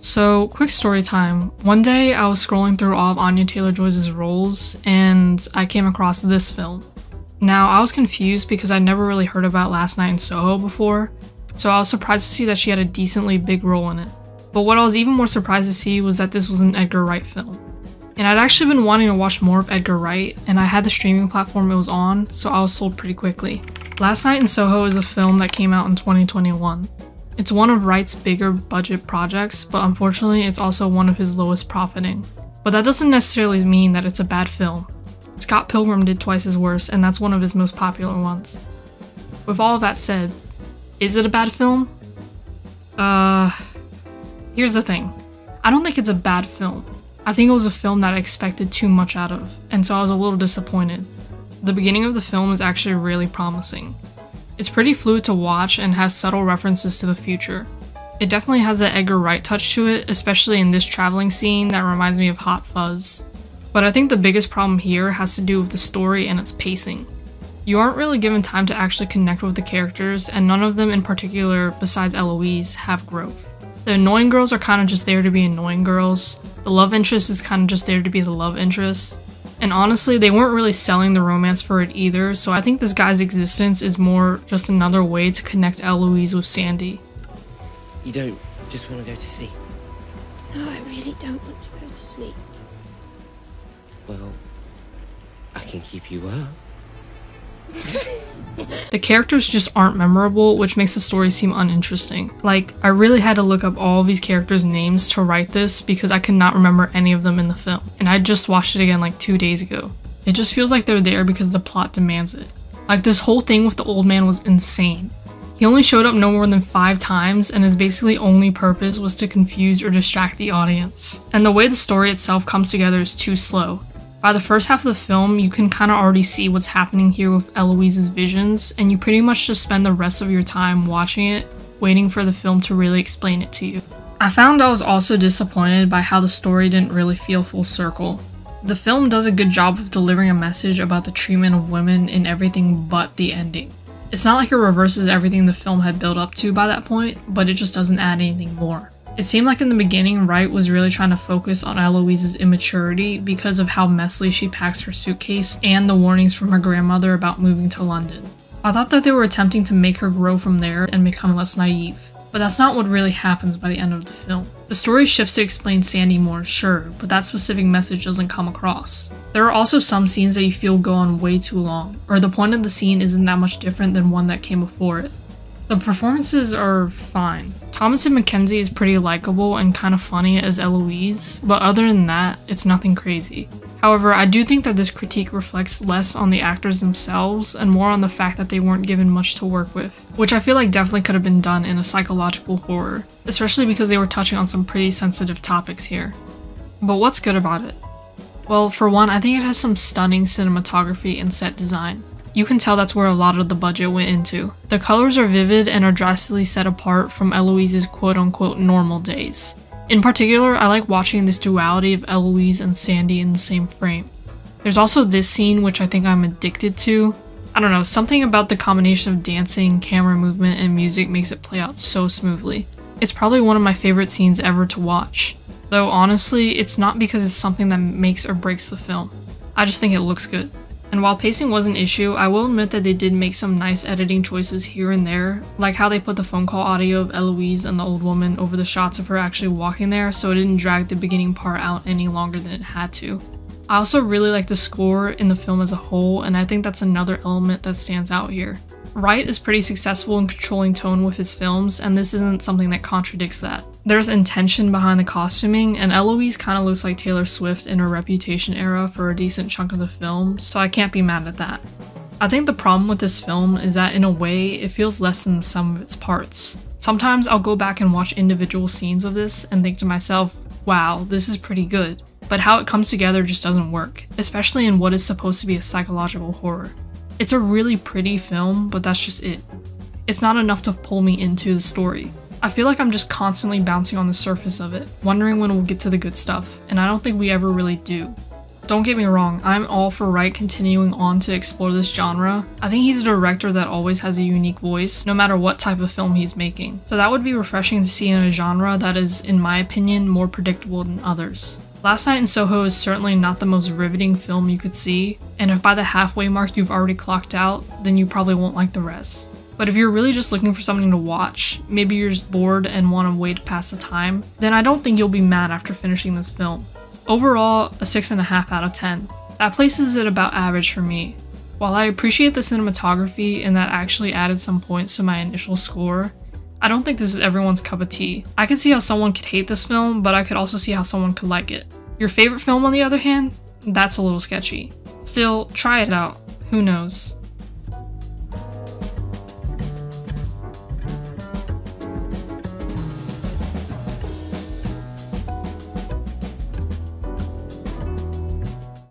So, quick story time. One day I was scrolling through all of Anya Taylor-Joy's roles and I came across this film. Now, I was confused because I'd never really heard about Last Night in Soho before, so I was surprised to see that she had a decently big role in it. But what I was even more surprised to see was that this was an Edgar Wright film. And I'd actually been wanting to watch more of Edgar Wright, and I had the streaming platform it was on, so I was sold pretty quickly. Last Night in Soho is a film that came out in 2021. It's one of Wright's bigger budget projects, but unfortunately it's also one of his lowest profiting. But that doesn't necessarily mean that it's a bad film. Scott Pilgrim did twice as worse, and that's one of his most popular ones. With all of that said, is it a bad film? Here's the thing. I don't think it's a bad film. I think it was a film that I expected too much out of, and so I was a little disappointed. The beginning of the film is actually really promising. It's pretty fluid to watch and has subtle references to the future. It definitely has an Edgar Wright touch to it, especially in this traveling scene that reminds me of Hot Fuzz. But I think the biggest problem here has to do with the story and its pacing. You aren't really given time to actually connect with the characters, and none of them in particular, besides Eloise, have growth. The annoying girls are kind of just there to be annoying girls, the love interest is kind of just there to be the love interest, and honestly, they weren't really selling the romance for it either, so I think this guy's existence is more just another way to connect Eloise with Sandy. You don't just want to go to sleep? No, I really don't want to go to sleep. Well, I can keep you up. The characters just aren't memorable, which makes the story seem uninteresting. Like, I really had to look up all of these characters' names to write this because I could not remember any of them in the film, and I just watched it again like 2 days ago. It just feels like they're there because the plot demands it. Like, this whole thing with the old man was insane. He only showed up no more than 5 times, and his basically only purpose was to confuse or distract the audience. And the way the story itself comes together is too slow. By the first half of the film, you can kind of already see what's happening here with Eloise's visions, and you pretty much just spend the rest of your time watching it, waiting for the film to really explain it to you. I found I was also disappointed by how the story didn't really feel full circle. The film does a good job of delivering a message about the treatment of women in everything but the ending. It's not like it reverses everything the film had built up to by that point, but it just doesn't add anything more. It seemed like in the beginning, Wright was really trying to focus on Eloise's immaturity because of how messily she packs her suitcase and the warnings from her grandmother about moving to London. I thought that they were attempting to make her grow from there and become less naive, but that's not what really happens by the end of the film. The story shifts to explain Sandy more, sure, but that specific message doesn't come across. There are also some scenes that you feel go on way too long, or the point of the scene isn't that much different than one that came before it. The performances are fine. Thomasin McKenzie is pretty likable and kind of funny as Eloise, but other than that, it's nothing crazy. However, I do think that this critique reflects less on the actors themselves and more on the fact that they weren't given much to work with, which I feel like definitely could have been done in a psychological horror, especially because they were touching on some pretty sensitive topics here. But what's good about it? Well, for one, I think it has some stunning cinematography and set design. You can tell that's where a lot of the budget went into. The colors are vivid and are drastically set apart from Eloise's quote-unquote normal days. In particular, I like watching this duality of Eloise and Sandy in the same frame. There's also this scene which I think I'm addicted to. I don't know, something about the combination of dancing, camera movement, and music makes it play out so smoothly. It's probably one of my favorite scenes ever to watch. Though honestly, it's not because it's something that makes or breaks the film. I just think it looks good. And while pacing was an issue, I will admit that they did make some nice editing choices here and there, like how they put the phone call audio of Eloise and the old woman over the shots of her actually walking there so it didn't drag the beginning part out any longer than it had to. I also really like the score in the film as a whole, and I think that's another element that stands out here. Wright is pretty successful in controlling tone with his films, and this isn't something that contradicts that. There's intention behind the costuming, and Eloise kind of looks like Taylor Swift in her Reputation era for a decent chunk of the film, so I can't be mad at that. I think the problem with this film is that in a way, it feels less than the sum of its parts. Sometimes I'll go back and watch individual scenes of this and think to myself, wow, this is pretty good, but how it comes together just doesn't work, especially in what is supposed to be a psychological horror. It's a really pretty film, but that's just it. It's not enough to pull me into the story. I feel like I'm just constantly bouncing on the surface of it, wondering when we'll get to the good stuff, and I don't think we ever really do. Don't get me wrong, I'm all for Wright continuing on to explore this genre. I think he's a director that always has a unique voice, no matter what type of film he's making. So that would be refreshing to see in a genre that is, in my opinion, more predictable than others. Last Night in Soho is certainly not the most riveting film you could see, and if by the halfway mark you've already clocked out, then you probably won't like the rest. But if you're really just looking for something to watch, maybe you're just bored and want a way to pass the time, then I don't think you'll be mad after finishing this film. Overall, a 6.5 out of 10. That places it about average for me. While I appreciate the cinematography and that actually added some points to my initial score, I don't think this is everyone's cup of tea. I can see how someone could hate this film, but I could also see how someone could like it. Your favorite film, on the other hand, that's a little sketchy. Still, try it out. Who knows?